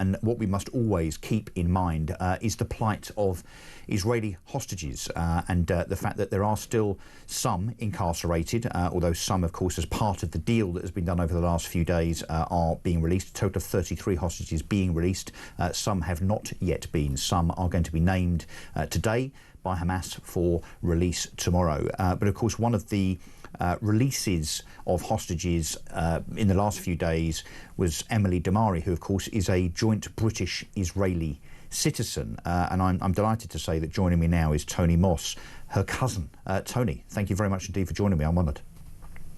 And what we must always keep in mind is the plight of Israeli hostages and the fact that there are still some incarcerated, although some, of course, as part of the deal that has been done over the last few days, are being released. A total of 33 hostages being released. Some have not yet been. Some are going to be named today by Hamas for release tomorrow. But of course, one of the releases of hostages in the last few days was Emily Damari, who of course is a joint British-Israeli citizen. And I'm delighted to say that joining me now is Tony Moss, her cousin. Tony, thank you very much indeed for joining me. I'm honoured.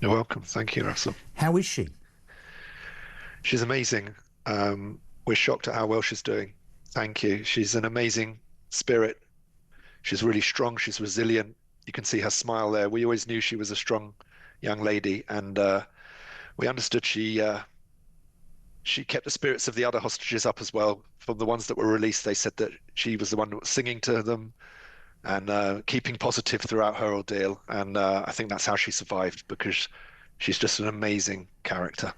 You're welcome. Thank you, Russell. How is she? She's amazing. We're shocked at how well she's doing. Thank you. She's an amazing spirit. She's really strong. She's resilient. You can see her smile there. We always knew she was a strong young lady, and we understood she kept the spirits of the other hostages up as well. From the ones that were released, they said that she was the one that was singing to them and keeping positive throughout her ordeal. And I think that's how she survived, because she's just an amazing character.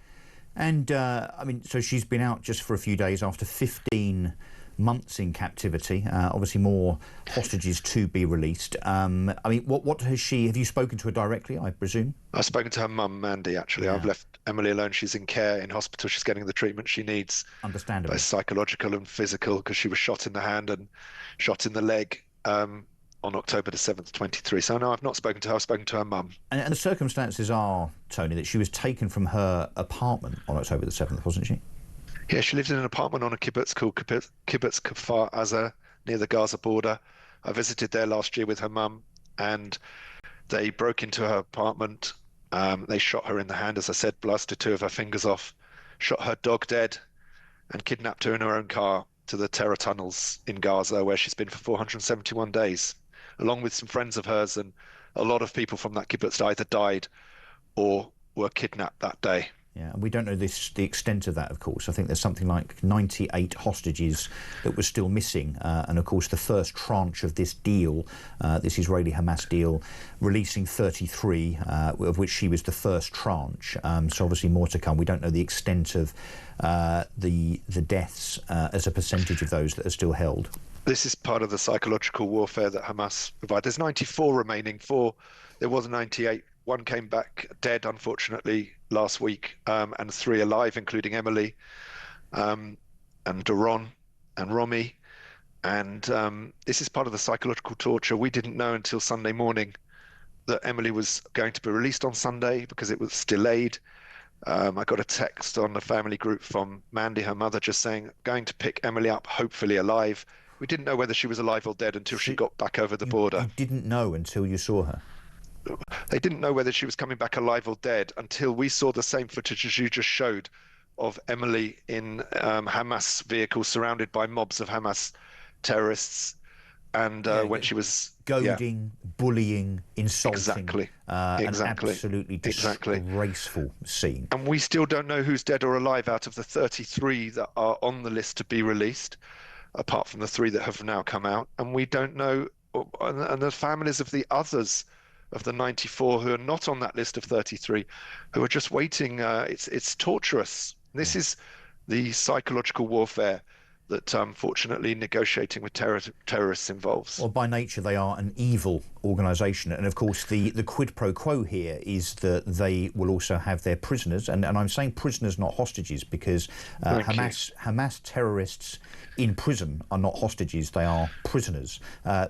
And I mean, so she's been out just for a few days after 15 months in captivity. Obviously more hostages to be released. I mean, what has she, have you spoken to her directly, I presume? I've spoken to her mum, Mandy, actually. Yeah. I've left Emily alone. She's in care in hospital. She's getting the treatment she needs. Understandably. Both psychological and physical, because she was shot in the hand and shot in the leg on October the 7th, 23. So no, I've not spoken to her. I've spoken to her mum. And the circumstances are, Tony, that she was taken from her apartment on October the 7th, wasn't she? Yeah, she lived in an apartment on a kibbutz called Kibbutz Kfar Aza, near the Gaza border. I visited there last year with her mum, and they broke into her apartment. They shot her in the hand, as I said, blasted 2 of her fingers off, shot her dog dead, and kidnapped her in her own car to the terror tunnels in Gaza, where she's been for 471 days, along with some friends of hers. And a lot of people from that kibbutz either died or were kidnapped that day. Yeah, and we don't know the extent of that, of course. I think there's something like 98 hostages that were still missing. And of course, the first tranche of this deal, this Israeli-Hamas deal, releasing 33, of which she was the first tranche. So obviously more to come. We don't know the extent of the deaths as a percentage of those that are still held. This is part of the psychological warfare that Hamas provide. There's 94 remaining. There was 98. 1 came back dead, unfortunately, last week, and 3 alive, including Emily, and Daron and Romy. And this is part of the psychological torture. We didn't know until Sunday morning that Emily was going to be released on Sunday, because it was delayed. I got a text on the family group from Mandy, her mother, just saying, going to pick Emily up, hopefully alive. We didn't know whether she was alive or dead until she got back over the border. You didn't know until you saw her? They didn't know whether she was coming back alive or dead until we saw the same footage as you just showed of Emily in Hamas vehicles surrounded by mobs of Hamas terrorists. And when she was goading, bullying, insulting. Exactly. An absolutely disgraceful scene. And we still don't know who's dead or alive out of the 33 that are on the list to be released, apart from the 3 that have now come out. And we don't know, and the families of the others, of the 94 who are not on that list of 33, who are just waiting. It's torturous. This is the psychological warfare that, unfortunately, negotiating with terrorists involves. Well, by nature, they are an evil organisation. And, of course, the quid pro quo here is that they will also have their prisoners. And I'm saying prisoners, not hostages, because Hamas terrorists in prison are not hostages. They are prisoners.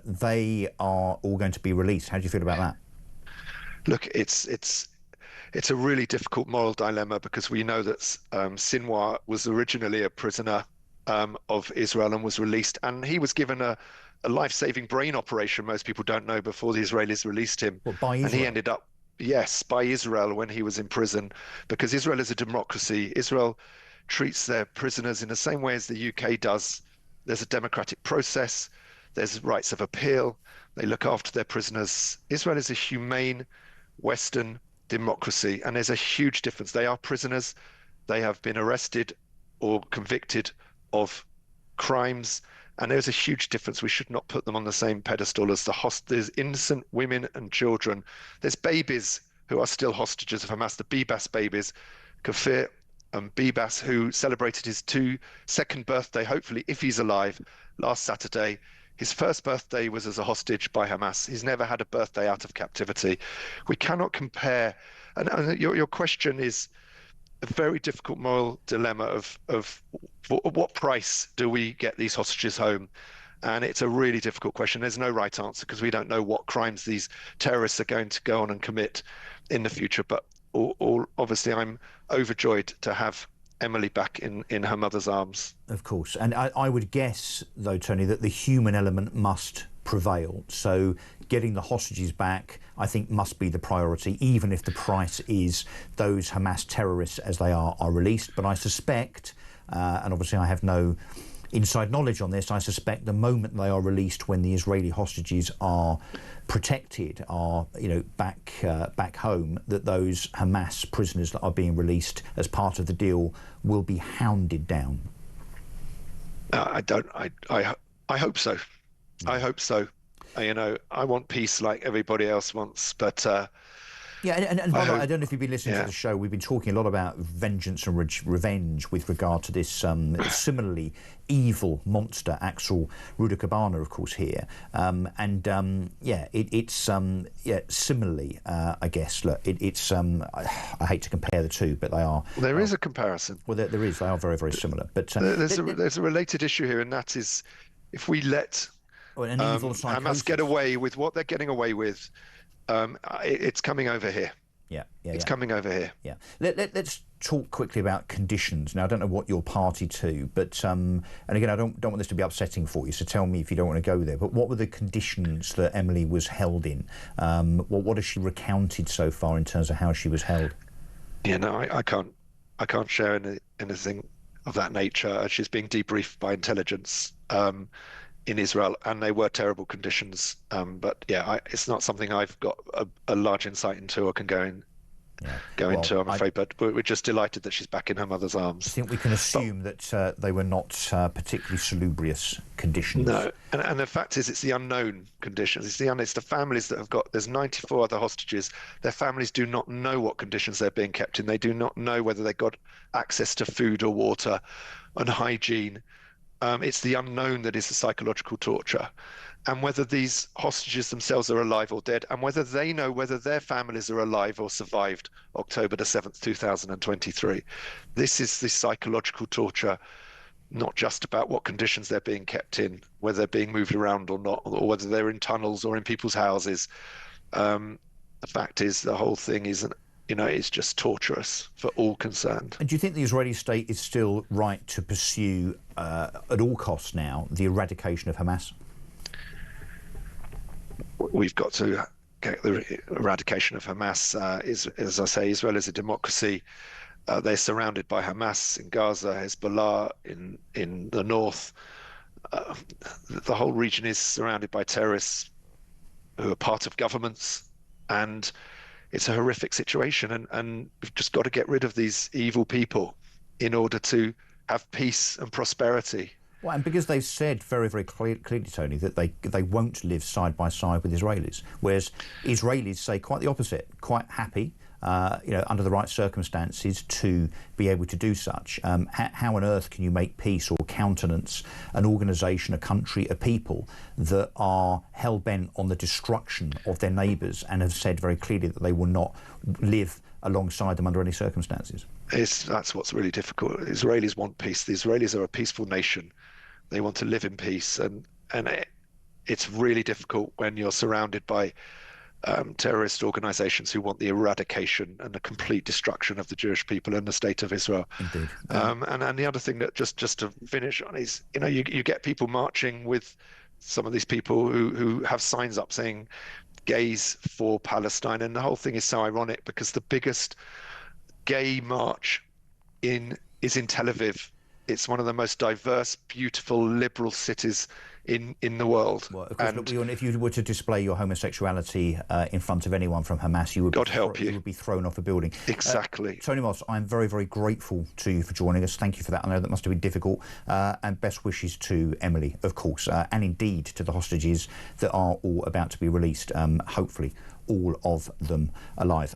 They are all going to be released. How do you feel about that? Look, it's a really difficult moral dilemma, because we know that Sinwar was originally a prisoner of Israel and was released, and he was given a life-saving brain operation, most people don't know, before the Israelis released him. Well, by Israel? And he ended up, yes, by Israel when he was in prison, because Israel is a democracy. Israel treats their prisoners in the same way as the UK does. There's a democratic process, there's rights of appeal, they look after their prisoners. Israel is a humane Western democracy, and there's a huge difference. They are prisoners. They have been arrested or convicted of crimes, and there's a huge difference. We should not put them on the same pedestal as there's innocent women and children. There's babies who are still hostages of Hamas, the Bibas babies, Kafir Bibas, who celebrated his second birthday, hopefully, if he's alive, last Saturday. His first birthday was as a hostage by Hamas. He's never had a birthday out of captivity. We cannot compare. And your question is a very difficult moral dilemma of what price do we get these hostages home? And it's a really difficult question. There's no right answer because we don't know what crimes these terrorists are going to go on and commit in the future. But obviously, I'm overjoyed to have Emily back in her mother's arms. Of course. And I would guess, though, Tony, that the human element must prevail. So getting the hostages back, I think, must be the priority, even if the price is those Hamas terrorists as they are released. But I suspect, and obviously I have no inside knowledge on this, I suspect the moment they are released, when the Israeli hostages are protected, are back home, that those Hamas prisoners that are being released as part of the deal will be hounded down. I hope so. I hope so. I want peace like everybody else wants, but yeah, and by the way, I don't know if you've been listening to the show. We've been talking a lot about vengeance and revenge with regard to this similarly evil monster, Axel Rudakabana, of course, here. Similarly, I guess. Look, I hate to compare the two, but they are. Well, there is a comparison. Well, there is. They are very, very similar. But there's a related issue here, and that is, if we let Hamas get away with what they're getting away with, it's coming over here. It's coming over here. Yeah. Let's talk quickly about conditions. Now, I don't know what you're party to, but and again, I don't want this to be upsetting for you, so tell me if you don't want to go there. But what were the conditions that Emily was held in? What has she recounted so far in terms of how she was held? Yeah, no, I can't share anything of that nature. She's being debriefed by intelligence in Israel, and they were terrible conditions. But yeah, it's not something I've got a large insight into or can go into, I'm afraid. But we're just delighted that she's back in her mother's arms. I think we can assume that they were not particularly salubrious conditions. No, and the fact is, it's the unknown conditions. It's the families that have got. There's 94 other hostages. Their families do not know what conditions they're being kept in. They do not know whether they got access to food or water and hygiene. It's the unknown that is the psychological torture, and whether these hostages themselves are alive or dead, and whether they know whether their families are alive or survived October the 7th, 2023. This is the psychological torture, not just about what conditions they're being kept in, whether they're being moved around or not, or whether they're in tunnels or in people's houses. The fact is, the whole thing isn't. It's just torturous for all concerned. And do you think the Israeli state is still right to pursue, at all costs now, the eradication of Hamas? We've got to get the eradication of Hamas. As I say, Israel is a democracy. They're surrounded by Hamas in Gaza, Hezbollah in the north. The whole region is surrounded by terrorists who are part of governments, and it's a horrific situation, and we've just got to get rid of these evil people in order to have peace and prosperity. Well, and because they've said very, very clearly, Tony, that they won't live side by side with Israelis, whereas Israelis say quite the opposite, quite happy, under the right circumstances to be able to do such. How on earth can you make peace or countenance an organisation, a country, a people that are hell-bent on the destruction of their neighbours and have said very clearly that they will not live alongside them under any circumstances? That's what's really difficult. Israelis want peace. The Israelis are a peaceful nation. They want to live in peace, and it's really difficult when you're surrounded by terrorist organizations who want the eradication and the complete destruction of the Jewish people and the state of Israel. Indeed. And the other thing that just to finish on is, you get people marching with some of these people who have signs up saying gays for Palestine, and the whole thing is so ironic because the biggest gay march is in Tel Aviv. It's one of the most diverse, beautiful, liberal cities in the world. Well, of course, if you were to display your homosexuality in front of anyone from Hamas, you would be thrown off a building. Exactly. Tony Moss, I'm very, very grateful to you for joining us. Thank you for that. I know that must have been difficult. And best wishes to Emily, of course, and indeed to the hostages that are all about to be released. Hopefully, all of them alive.